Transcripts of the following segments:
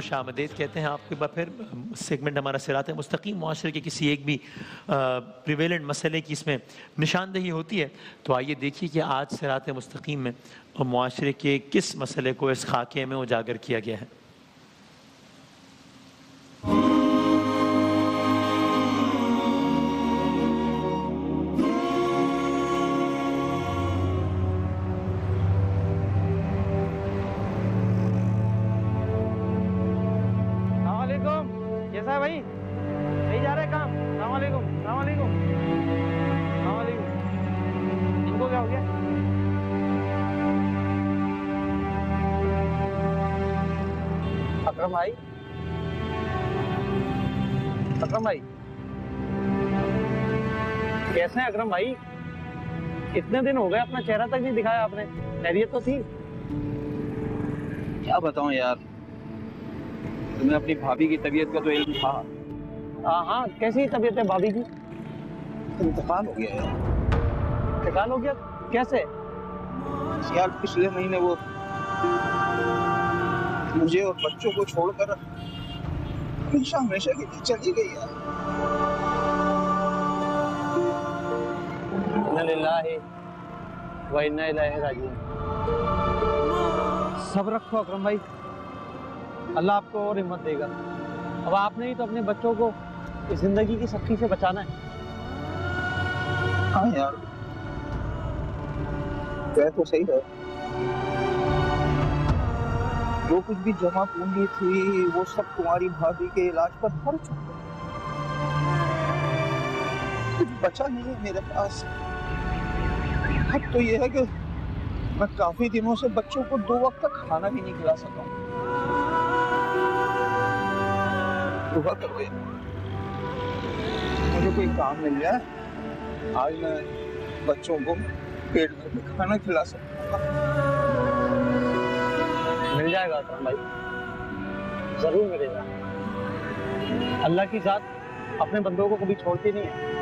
خوش آمدید کہتے ہیں آپ کے بعد پھر سیگمنٹ ہمارا صراط مستقیم معاشرے کے کسی ایک بھی پریویلنٹ مسئلے کی اس میں نشاندہی ہوتی ہے. تو آئیے دیکھیے کہ آج صراط مستقیم میں معاشرے کے کس مسئلے کو اس خاکے میں اجاگر کیا گیا ہے. اکرم بھائی کیسے ہیں اکرم بھائی؟ اتنے دن ہو گئے اپنا چہرہ تک نہیں دکھایا آپ نے. خیریت تو تھی؟ کیا بتاؤں یار, تمہیں اپنی بھابھی کی طبیعت کا تو علم تھا. ہاں کیسی طبیعت ہے بھابھی کی؟ انتقال ہو گیا یار. انتقال ہو گیا؟ کیسے یار؟ پچھلے مہینے وہ مجھے اور بچوں کو چھوڑ کر ہمیشہ ہمیشہ کے لیے چلی گئی یار. انا للہ و انا الیہ راجعون. صبر رکھو اکرم بھائی, اللہ آپ کو اور ہمت دے گا. اب آپ نے ہی تو اپنے بچوں کو اس زندگی کی سختی سے بچانا ہے. ہاں یار, کہہ تو صحیح ہے. جو کچھ بھی جمع پونجی تھی وہ سب تمہاری بھابھی کے علاج پر خرچ ہو گیا. کچھ بچا نہیں ہے میرے پاس. اب تو یہ ہے کہ میں کافی دنوں سے بچوں کو 2 وقت تک کھانا بھی نہیں کھلا سکا ہوں. دعا کرو یار, مجھے کوئی کام مل جائے, آج میں بچوں کو پیٹ بھر کے کھانا کھلا سکتا ہوں. مل جائے گا اکرم بھائی, ضرور ملے گا. اللہ کی ذات اپنے بندوں کو کبھی چھوڑتی نہیں ہے.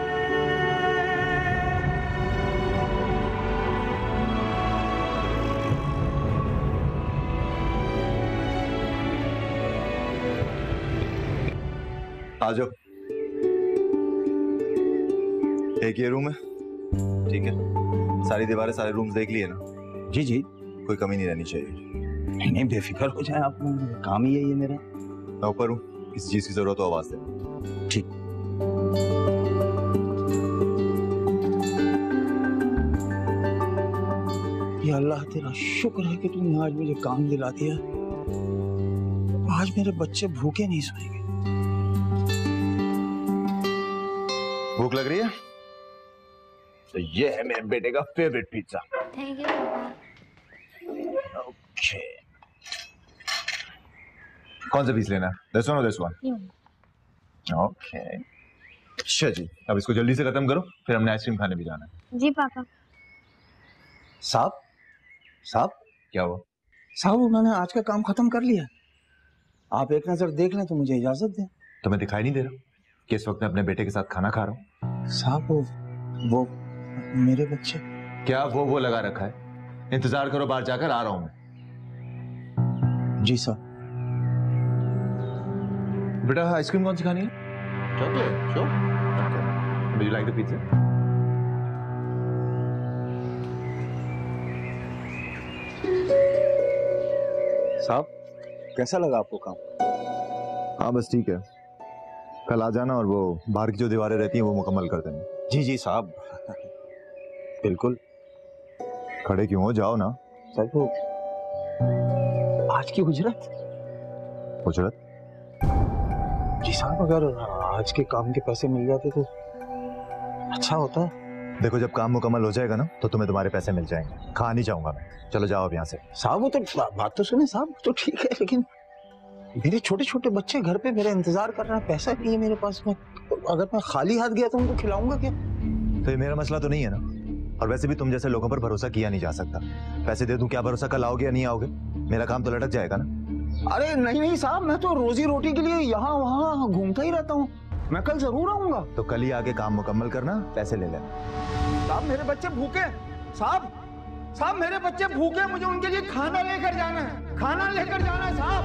آ جاؤ. ایک یہ روم ہے, ٹھیک ہے؟ ساری دیواریں سارے رومز دیکھ لیے نا؟ جی جی, کوئی کمی نہیں رہنی چاہیے. نہیں بے فکر ہو جائیں آپ, کام ہی ہے یہ میرا. میں اوپر ہوں, کسی چیز کی ضرورت ہو آواز دے. ٹھیک. یا اللہ تیرا شکر ہے کہ تم نے آج مجھے کام دلا دیا. آج میرے بچے بھوکے نہیں سوئیں گے. بھوک لگ رہی ہے تو یہ ہے میرے بیٹے کا favourite pizza. Thank you papa. Okay, کون سا پیس لینا ہے؟ دس ون اور دس ون؟ اوکے. اچھا جی, اب اس کو جلدی سے ختم کرو, پھر ہم نے آئس کریم کھانے بھی جانا ہے. جی پاپا. صاحب کیا ہوا؟ صاحب میں نے آج کا کام ختم کر لیا. آپ ایک نظر دیکھ لیں تو مجھے اجازت دیں. تمہیں دکھائی نہیں دے رہا کہ اس وقت میں اپنے بیٹے کے ساتھ کھانا کھا رہا ہوں؟ صاحب وہ میرے بچے. کیا وہ لگا رکھا ہے؟ انتظار کرو, باہر جا کر آ رہا ہوں میں. جی صاحب. بیٹا آئس کریم کون سی کھانی ہے؟ چاکلیٹ. شور. Okay. Do you like the pizza? صاحب کیسا لگا آپ کو کام؟ ہاں بس ٹھیک ہے. کل آ جانا اور وہ باہر کی جو دیواریں رہتی ہیں وہ مکمل کر دینا. جی جی صاحب, بالکل. کھڑے کیوں ہو, جاؤ نا. صاحب آج کی اجرت. جی صاحب, اگر آج کے کام کے پیسے مل جاتے تو اچھا ہوتا ہے. دیکھو جب کام مکمل ہو جائے گا نا تو تمہیں تمہارے پیسے مل جائیں گے. کھا نہیں جاؤں گا میں. چلو جاؤ اب یہاں سے. صاحب وہ تو بات تو سنیں صاحب, تو ٹھیک ہے, لیکن میرے چھوٹے چھوٹے بچے گھر پہ میرے انتظار کر رہے ہیں. پیسہ نہیں ہے میرے پاس. میں اگر میں خالی ہاتھ گیا تو ان کو کھلاؤں گا کیا؟ تو یہ میرا مسئلہ تو نہیں ہے نا. اور ویسے بھی تم جیسے لوگوں پر بھروسہ کیا نہیں جا سکتا. پیسے دے دوں, کیا بھروسہ کل آؤ گے یا نہیں آؤ گے؟ میرا کام تو لٹک جائے گا نا. ارے نہیں صاحب, میں تو روزی روٹی کے لیے یہاں وہاں گھومتا ہی رہتا ہوں. میں کل ضرور آؤں گا. تو کل ہی آگے کام مکمل کرنا, پیسے لے لینا. صاحب میرے بچے بھوکے. صاحب میرے بچے بھوکے, مجھے ان کے لیے کھانا لے کر جانا ہے. صاحب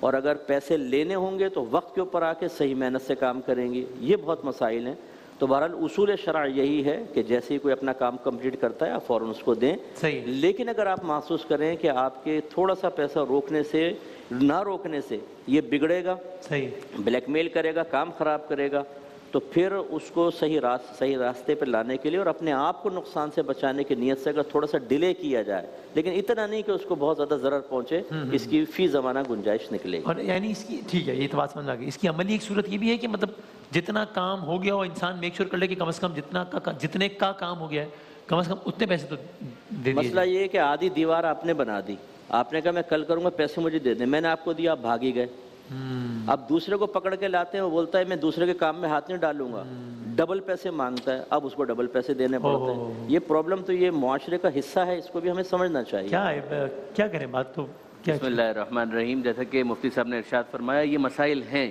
اور اگر پیسے لینے ہوں گے تو وقت کے اوپر آ کے صحیح محنت سے کام کریں گے. یہ بہت مسائل ہیں. تو بہرحال اصول شرع یہی ہے کہ جیسے ہی کوئی اپنا کام کمپلیٹ کرتا ہے آپ فوراً اس کو دیں. لیکن اگر آپ محسوس کریں کہ آپ کے تھوڑا سا پیسہ روکنے سے نہ روکنے سے یہ بگڑے گا, بلیک میل کرے گا, کام خراب کرے گا, تو پھر اس کو صحیح راستے پر لانے کے لیے اور اپنے آپ کو نقصان سے بچانے کی نیت سے اگر تھوڑا سا ڈیلے کیا جائے, لیکن اتنا نہیں کہ اس کو بہت زیادہ ضرر پہنچے, اس کی فی زمانہ گنجائش نکلے گی. اور یعنی اس کی ٹھیک ہے, یہ تو بات سمجھ آ گئی. اس کی عملی ایک صورت یہ بھی ہے کہ مطلب جتنا کام ہو گیا ہو انسان میک شور کر لے کہ کم از کم جتنے کا کام ہو گیا ہے کم از کم اتنے پیسے تو دے دیے. مسئلہ یہ ہے کہ آدھی دیوار آپ نے بنا دی, آپ نے کہا میں کل کروں گا, پیسے مجھے دے دیں, میں نے آپ کو دیا, آپ بھاگی گئے. اب دوسرے کو پکڑ کے لاتے ہیں, وہ بولتا ہے میں دوسرے کے کام میں ہاتھ نہیں ڈالوں گا, ڈبل پیسے مانگتا ہے, اب اس کو ڈبل پیسے دینے پڑتے ہیں. یہ پرابلم تو یہ معاشرے کا حصہ ہے, اس کو بھی ہمیں سمجھنا چاہیے. کیا کریں بات تو. بسم اللہ الرحمن الرحیم. جیسا کہ مفتی صاحب نے ارشاد فرمایا یہ مسائل ہیں,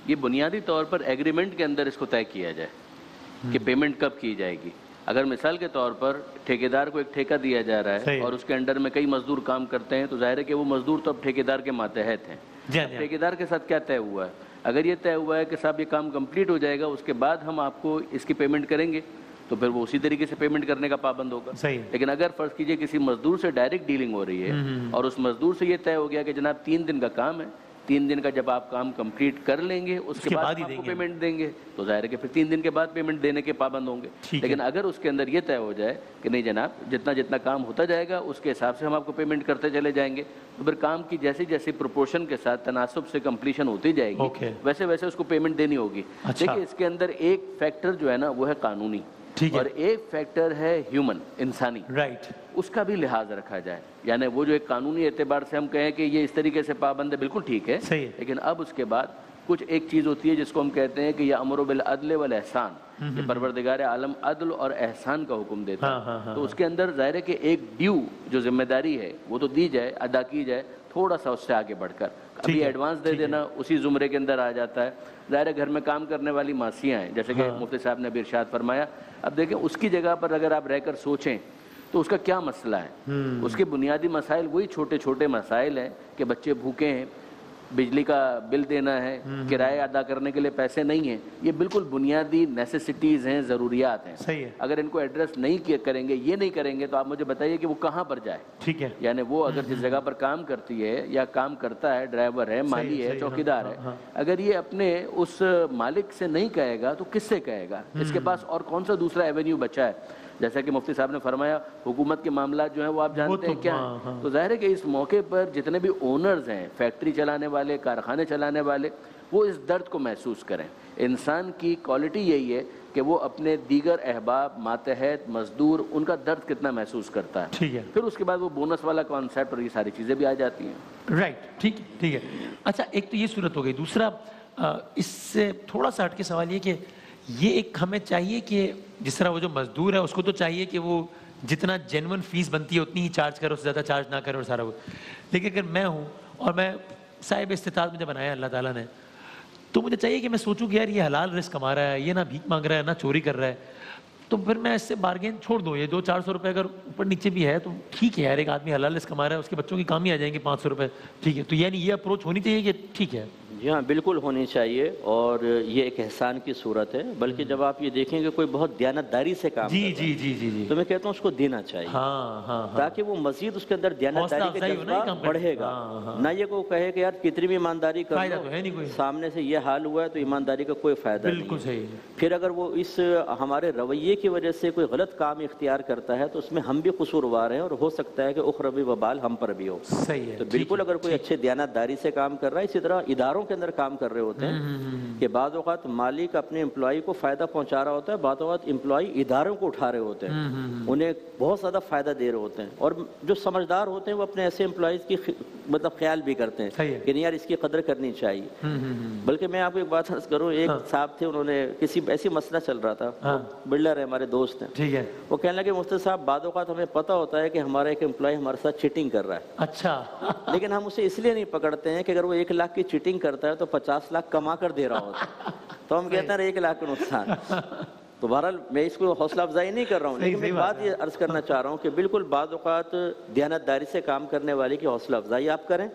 یہ بنیادی طور پر ایگریمنٹ کے اندر اس کو طے کیا جائے کہ پیمنٹ کب کی جائے گی. اگر مثال کے طور پر ٹھیکیدار کو ایک ٹھیکہ دیا جا رہا ہے اور اس کے انڈر میں کئی مزدور کام کرتے ہیں, تو ظاہر ہے کہ وہ مزدور تو اب ٹھیکیدار کے ماتحت ہیں. ٹھیکیدار کے ساتھ کیا طے ہوا ہے؟ اگر یہ طے ہوا ہے کہ صاحب یہ کام کمپلیٹ ہو جائے گا, اس کے بعد ہم آپ کو اس کی پیمنٹ کریں گے, تو پھر وہ اسی طریقے سے پیمنٹ کرنے کا پابند ہوگا. لیکن اگر فرض کیجئے کسی مزدور سے ڈائریکٹ ڈیلنگ ہو رہی ہے اور اس مزدور سے یہ طے ہو گیا کہ جناب 3 دن کا کام ہے, 3 دن کا جب آپ کام کمپلیٹ کر لیں گے اس کے بعد آپ کو پیمنٹ دیں گے, تو ظاہر ہے کہ پھر 3 دن کے بعد پیمنٹ دینے کے پابند ہوں گے. لیکن اگر اس کے اندر یہ طے ہو جائے کہ نہیں جناب جتنا کام ہوتا جائے گا اس کے حساب سے ہم آپ کو پیمنٹ کرتے چلے جائیں گے, تو پھر کام کی جیسی پروپورشن کے ساتھ تناسب سے کمپلیشن ہوتی جائے گی, ویسے اس کو پیمنٹ دینی ہوگی. دیکھیں اس کے اندر ایک فیکٹر جو ہے نا وہ ہے قانونی, اور ایک فیکٹر ہے ہیومن, انسانی. اس کا بھی لحاظ رکھا جائے. یعنی وہ جو ایک قانونی اعتبار سے ہم کہیں کہ یہ اس طریقے سے پابند ہے, بالکل ٹھیک ہے, لیکن اب اس کے بعد کچھ ایک چیز ہوتی ہے جس کو ہم کہتے ہیں کہ یہ امر بالعدل والاحسان, کہ پروردگار عالم عدل اور احسان کا حکم دیتا ہے. تو اس کے اندر ظاہر ہے کہ ایک ڈیو جو ذمہ داری ہے وہ تو دی جائے, ادا کی جائے, تھوڑا سا اس سے آگے بڑھ کر ابھی ایڈوانس دے دینا اسی زمرے کے اندر آ جاتا ہے. ظاہر ہے گھر میں کام کرنے والی ماسیاں ہیں, جیسے کہ مفتی صاحب نے بھی ارشاد فرمایا. اب دیکھیں اس کی جگہ پر اگر آپ رہ کر سوچیں تو اس کا کیا مسئلہ ہے. اس کے بنیادی مسائل وہی چھوٹے مسائل ہیں کہ بچے بھوکے ہیں, بجلی کا بل دینا ہے, کرایہ ادا کرنے کے لیے پیسے نہیں ہیں. یہ بالکل بنیادی نیسیسٹیز ہیں, ضروریات ہیں. اگر ان کو ایڈریس نہیں کریں گے, یہ نہیں کریں گے, تو آپ مجھے بتائیے کہ وہ کہاں پر جائے. ٹھیک ہے, یعنی وہ اگر جس جگہ پر کام کرتی ہے یا کام کرتا ہے, ڈرائیور ہے, مالی ہے, چوکیدار ہے, اگر یہ اپنے اس مالک سے نہیں کہے گا تو کس سے کہے گا؟ اس کے پاس اور کون سا دوسرا ایونیو بچا ہے؟ جیسا کہ مفتی صاحب نے فرمایا حکومت کے معاملات جو ہیں وہ آپ جانتے ہیں کیا ہیں. تو ظاہر ہے کہ اس موقع پر جتنے بھی اونرز ہیں, فیکٹری چلانے والے, کارخانے چلانے والے, وہ اس درد کو محسوس کریں. انسان کی کوالٹی یہی ہے کہ وہ اپنے دیگر احباب, ماتحت, مزدور, ان کا درد کتنا محسوس کرتا ہے. پھر اس کے بعد وہ بونس والا کانسیپٹ اور یہ ساری چیزیں بھی آ جاتی ہیں. رائٹ, ٹھیک ہے. اچھا, ایک تو یہ صورت ہو گئی. دوسرا اس سے تھوڑا سا ہٹ کے سوال یہ کہ یہ ایک ہمیں چاہیے کہ جس طرح وہ جو مزدور ہے اس کو تو چاہیے کہ وہ جتنا جینون فیس بنتی ہے اتنی ہی چارج کرے, اس سے زیادہ چارج نہ کرے اور سارا وہ. لیکن اگر میں ہوں اور میں صاحب استطاعت مجھے بنایا اللہ تعالیٰ نے, تو مجھے چاہیے کہ میں سوچوں کہ یار یہ حلال رزق کما رہا ہے, یہ نہ بھیک مانگ رہا ہے, نہ چوری کر رہا ہے, تو پھر میں اس سے بارگین چھوڑ دوں. یہ 200-400 روپے اگر اوپر نیچے بھی ہے تو ٹھیک ہے یار, ایک آدمی حلال رزق کما رہا ہے, اس کے بچوں کی کام ہی آ جائیں گے 500 روپے. ٹھیک ہے, تو یعنی یہ اپروچ ہونی چاہیے کہ ٹھیک ہے. جی ہاں, بالکل ہونی چاہیے, اور یہ ایک احسان کی صورت ہے. بلکہ جب آپ یہ دیکھیں کہ کوئی بہت دیانتداری سے کام جی تو میں کہتا ہوں اس کو دینا چاہیے, تاکہ وہ مزید اس کے اندر دیانتداری کا جذبہ بڑھے گا. نہ یہ کو کہے کہ یار کتنی بھی ایمانداری کر لو, سامنے سے یہ حال ہوا ہے تو ایمانداری کا کوئی فائدہ نہیں. پھر اگر وہ اس ہمارے رویے کی وجہ سے کوئی غلط کام اختیار کرتا ہے تو اس میں ہم بھی قصوروار ہیں, اور ہو سکتا ہے کہ اخروی وبال ہم پر بھی ہو. تو بالکل اگر کوئی اچھے دیانتداری سے کام کر رہا ہے, اسی طرح اداروں کے اندر کام کر رہے ہوتے ہیں کہ بعض اوقات مالک اپنے امپلائی کو فائدہ پہنچا رہا ہوتا ہے, بعض اوقات امپلائی اداروں کو اٹھا رہے ہوتے ہیں, انہیں بہت زیادہ فائدہ دے رہے ہوتے ہیں. اور جو سمجھدار ہوتے ہیں وہ اپنے ایسے امپلائیز کی مطلب خیال بھی کرتے ہیں کہ نہیں یار اس کی قدر کرنی چاہیے. بلکہ میں آپ کو ایک بات عرض کروں, ایک صاحب تھے, انہوں نے کسی ایسی مسئلہ چل رہا تھا, بلڈر ہے, ہمارے دوست ہیں, وہ کہنے لگے مفتی صاحب بعض اوقات ہمیں پتہ ہوتا ہے کہ ہمارا ایک امپلائی ہمارے ساتھ چیٹنگ کر رہا ہے, اچھا, لیکن ہم اسے اس لیے نہیں پکڑتے ہیں کہ اگر وہ 1 لاکھ کی چیٹنگ کرتا ہے تو 50 لاکھ کما کر دے رہا ہوتا, تو ہم کہتے ہیں 1 لاکھ کا نقصان. تو بہرحال میں اس کو حوصلہ افزائی نہیں کر رہا ہوں، لیکن میں بات یہ عرض کرنا چاہ رہا ہوں کہ بالکل بعض اوقات دیانتداری سے کام کرنے والے کی حوصلہ افزائی آپ کریں،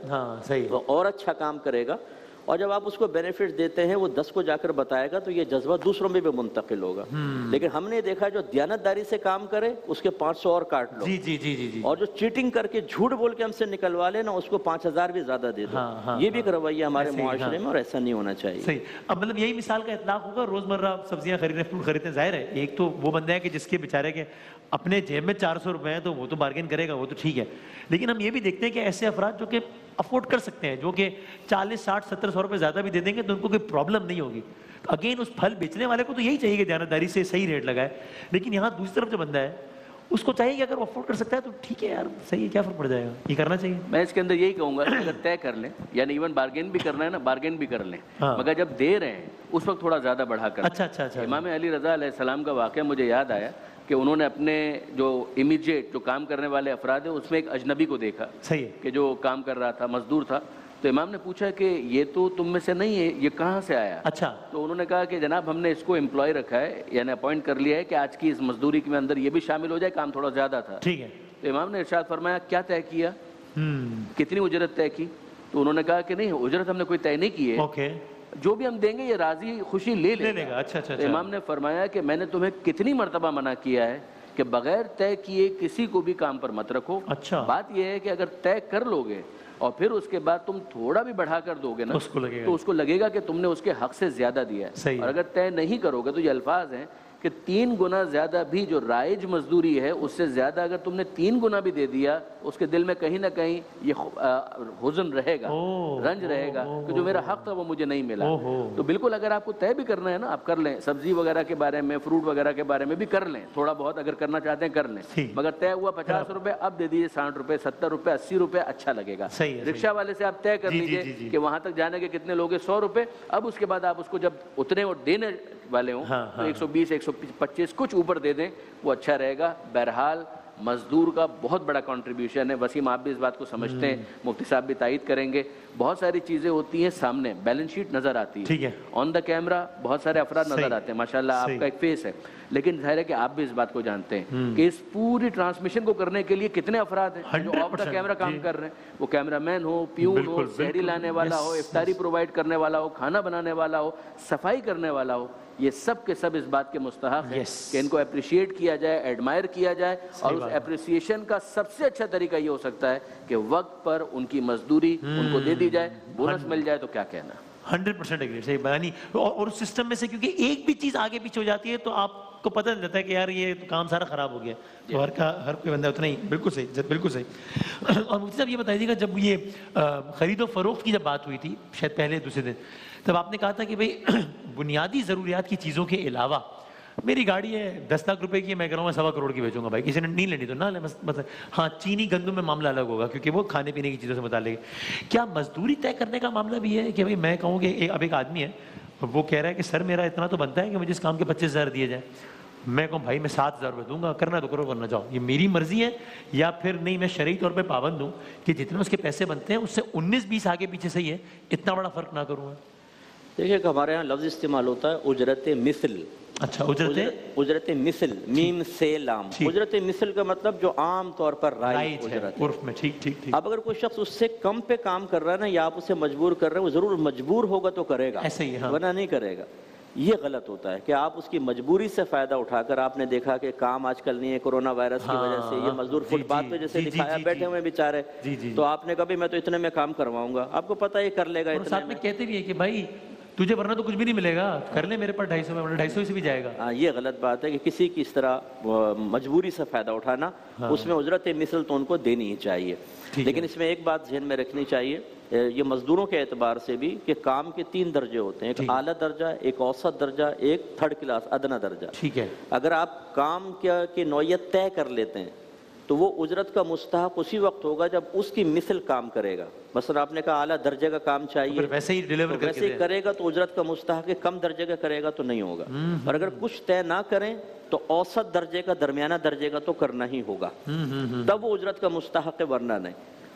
وہ اور اچھا کام کرے گا، اور جب آپ اس کو بینیفٹ دیتے ہیں وہ 10 کو جا کر بتائے گا تو یہ جذبہ دوسروں میں بھی منتقل ہوگا۔ لیکن ہم نے دیکھا جو دیانتداری سے کام کرے اس کے 500 اور کاٹ لو، اور جو چیٹنگ کر کے جھوٹ بول کے ہم سے نکلوا لے نا، اس کو 5000 بھی زیادہ دے دو۔ یہ بھی ایک رویہ ہمارے معاشرے میں، اور ایسا نہیں ہونا چاہیے۔ صحیح۔ اب مطلب یہی مثال کا اطلاق ہوگا، روزمرہ سبزیاں خریدنے، فروٹ خریدنے، ظاہر ہے ایک تو وہ بندہ ہے کہ جس کے بیچارے کے اپنے جیب میں 400 روپے ہیں تو وہ تو بارگین کرے گا، وہ تو ٹھیک ہے، لیکن ہم یہ بھی دیکھتے ہیں کہ ایسے افراد جو کہ افورڈ کر سکتے ہیں، جو کہ 40 60 70 100 روپے زیادہ بھی دے دیں گے تو ان کو کوئی پرابلم نہیں ہوگی۔ تو اگین اس پھل بیچنے والے کو تو یہی چاہیے کہ دیانتداری سے صحیح ریٹ لگائے، لیکن یہاں دوسری طرف جو بندہ ہے اس کو چاہیے کہ اگر وہ افورڈ کر سکتا ہے تو ٹھیک ہے یار، صحیح ہے، کیا فرق پڑ جائے گا، یہ کرنا چاہیے۔ میں اس کے اندر یہی کہوں گا کہ اگر طے کر لیں، یعنی ایون بارگین بھی کرنا ہے نا، بارگین بھی کر لیں، مگر جب دے رہے ہیں اس وقت تھوڑا زیادہ بڑھا کر۔ اچھا۔ امام علی رضا علیہ السلام کا واقعہ مجھے یاد آیا کہ انہوں نے اپنے جو امیجیٹ جو کام کرنے والے افراد ہیں اس میں ایک اجنبی کو دیکھا کہ جو کام کر رہا تھا، مزدور تھا، تو امام نے پوچھا کہ یہ تو تم میں سے نہیں ہے، یہ کہاں سے آیا؟ اچھا۔ تو انہوں نے کہا کہ جناب ہم نے اس کو امپلائی رکھا ہے، یعنی اپوائنٹ کر لیا ہے کہ آج کی اس مزدوری کے اندر یہ بھی شامل ہو جائے، کام تھوڑا زیادہ تھا۔ ٹھیک ہے۔ تو امام نے ارشاد فرمایا کیا طے کیا، کتنی اجرت طے کی؟ تو انہوں نے کہا کہ نہیں، اجرت ہم نے کوئی طے نہیں کی ہے، جو بھی ہم دیں گے یہ راضی خوشی لے لے گا۔ اچھا۔ تو امام نے فرمایا کہ میں نے تمہیں کتنی مرتبہ منع کیا ہے کہ بغیر طے کیے کسی کو بھی کام پر مت رکھو۔ اچھا۔ بات یہ ہے کہ اگر طے کر لو گے اور پھر اس کے بعد تم تھوڑا بھی بڑھا کر دو گے نا، تو اس کو لگے گا کہ تم نے اس کے حق سے زیادہ دیا ہے، اور اگر طے نہیں کرو گے تو یہ الفاظ ہیں کہ 3 گنا زیادہ بھی جو رائج مزدوری ہے اس سے زیادہ اگر تم نے 3 گنا بھی دے دیا، اس کے دل میں کہیں نہ کہیں یہ حزن رہے گا، رنج رہے گا کہ جو میرا حق تھا وہ مجھے نہیں ملا۔ تو بالکل اگر آپ کو طے بھی کرنا ہے نا، آپ کر لیں، سبزی وغیرہ کے بارے میں، فروٹ وغیرہ کے بارے میں بھی کر لیں، تھوڑا بہت اگر کرنا چاہتے ہیں کر لیں، مگر طے ہوا 50 روپے، اب دے دیجیے 60 روپے 70 روپے 80 روپے، اچھا لگے گا۔ رکشہ والے سے آپ طے کر لیجیے کہ وہاں تک جانے کے کتنے لوگ ہیں، 100 روپے، اب اس کے بعد آپ اس کو جب اتنے وہ دینے والے ہوں تو 120 125 کچھ اوپر دے دیں، وہ اچھا رہے گا۔ بہرحال مزدور کا بہت بڑا کنٹریبیوشن ہے، وسیم آپ بھی اس بات کو سمجھتے ہیں، مفتی صاحب بھی تائید کریں گے، بہت ساری چیزیں ہوتی ہیں سامنے، بیلنس شیٹ نظر آتی ہے، آن دا کیمرہ بہت سارے افراد نظر آتے ہیں، ماشاءاللہ آپ کا ایک فیس ہے، لیکن ظاہر ہے کہ آپ بھی اس بات کو جانتے ہیں کہ اس پوری ٹرانسمیشن کو کرنے کے لیے کتنے افراد ہیں جو آف دا کیمرہ کام کر رہے ہیں، وہ کیمرہ مین ہو، پیون ہو، سحری لانے والا ہو، افطاری پرووائڈ کرنے والا ہو، کھانا بنانے والا ہو، صفائی کرنے والا ہو، یہ سب کے سب اس بات کے مستحق ہیں کہ ان کو اپریشیٹ کیا جائے، ایڈمائر کیا جائے، اور اس اپریسیشن کا سب سے اچھا طریقہ یہ ہو سکتا ہے کہ وقت پر ان کی مزدوری ان کو دے دی جائے، بونس مل جائے، تو کیا کہنا۔ 100% ایگری، صحیح بیانی۔ اور اس سسٹم میں سے کیونکہ ایک بھی چیز آگے پیچھے ہو جاتی ہے تو آپ کو پتہ چلتا ہے کہ یار یہ کام سارا خراب ہو گیا، تو ہر کوئی بندہ اتنا ہی، بالکل صحیح، بالکل صحیح۔ اور مفتی صاحب یہ بتائیے گا، جب یہ خرید و فروخت کی جب بات ہوئی تھی شاید پہلے دوسرے دن، تب آپ نے کہا تھا کہ بھئی بنیادی ضروریات کی چیزوں کے علاوہ میری گاڑی ہے 10 لاکھ روپے کی ہے، میں کہہ رہا ہوں میں 1.25 کروڑ کی بیچوں گا، بھائی کسی نے نہیں لینی تو نہ لے، مثلا ہاں چینی گندم میں معاملہ الگ ہوگا کیونکہ وہ کھانے پینے کی چیزوں سے متعلق ہے۔ کیا مزدوری طے کرنے کا معاملہ بھی ہے کہ بھئی میں کہوں کہ اب ایک آدمی ہے وہ کہہ رہا ہے کہ سر میرا اتنا تو بنتا ہے کہ مجھے اس کام کے 25,000 دیے جائیں، میں کہوں بھائی میں 7,000 روپے دوں گا، کرنا تو کرو ورنہ جاؤ، یہ میری مرضی ہے، یا پھر نہیں میں شرعی طور پہ پابند ہوں کہ جتنے اس کے پیسے بنتے ہیں اس سے 19-20 آگے پیچھے صحیح ہے، اتنا بڑا فرق نہ کروں گا۔ دیکھیے کہ ہمارے یہاں لفظ استعمال ہوتا ہے اجرت مثل۔ اچھا، اجرت مثل، میم سے لام، اجرت مثل کا مطلب جو عام طور پر رائج اجرت عرف میں، ٹھیک ٹھیک ٹھیک۔ اب اگر کوئی شخص اس سے کم پہ کام کر رہا ہے نا، یا آپ اسے مجبور کر رہے ہیں، وہ ضرور مجبور ہوگا تو کرے گا، ایسے ہی ورنہ نہیں کرے گا۔ یہ غلط ہوتا ہے کہ آپ اس کی مجبوری سے فائدہ اٹھا کر، آپ نے دیکھا کہ کام آج کل نہیں ہے کورونا وائرس کی وجہ سے، یہ مزدور فٹ پاتھ پہ جیسے دکھایا بیٹھے ہوئے بیچارے، تو آپ نے کہا میں تو اتنے میں کام کرواؤں گا، آپ کو پتہ یہ کر لے گا، ساتھ میں کہتے بھی ہے کہ بھائی تجھے ورنہ تو کچھ بھی نہیں ملے گا، کر لے میرے پر 250 میں، ورنہ 250 سے بھی جائے گا۔ ہاں، یہ غلط بات ہے کہ کسی کی اس طرح مجبوری سے فائدہ اٹھانا، اس میں اجرت مثل تو ان کو دینی ہی چاہیے۔ لیکن اس میں ایک بات ذہن میں رکھنی چاہیے یہ مزدوروں کے اعتبار سے بھی کہ کام کے 3 درجے ہوتے ہیں، ایک اعلیٰ درجہ، ایک اوسط درجہ، ایک 3rd کلاس ادنا درجہ۔ ٹھیک ہے، اگر آپ کام کی نوعیت طے کر لیتے ہیں تو وہ اجرت کا مستحق اسی وقت ہوگا جب اس کی مثل کام کرے گا۔ مثلا آپ نے کہا اعلیٰ درجے کا کام چاہیے، ویسے ہی ڈیلیور ویسے ہی کرے گا تو اجرت کا مستحق ہے، کم درجے کا کرے گا تو نہیں ہوگا، اور اگر کچھ طے نہ کریں تو اوسط درجے کا، درمیانہ درجے کا تو کرنا ہی ہوگا، تب وہ اجرت کا مستحق ہے، ورنہ نہیں۔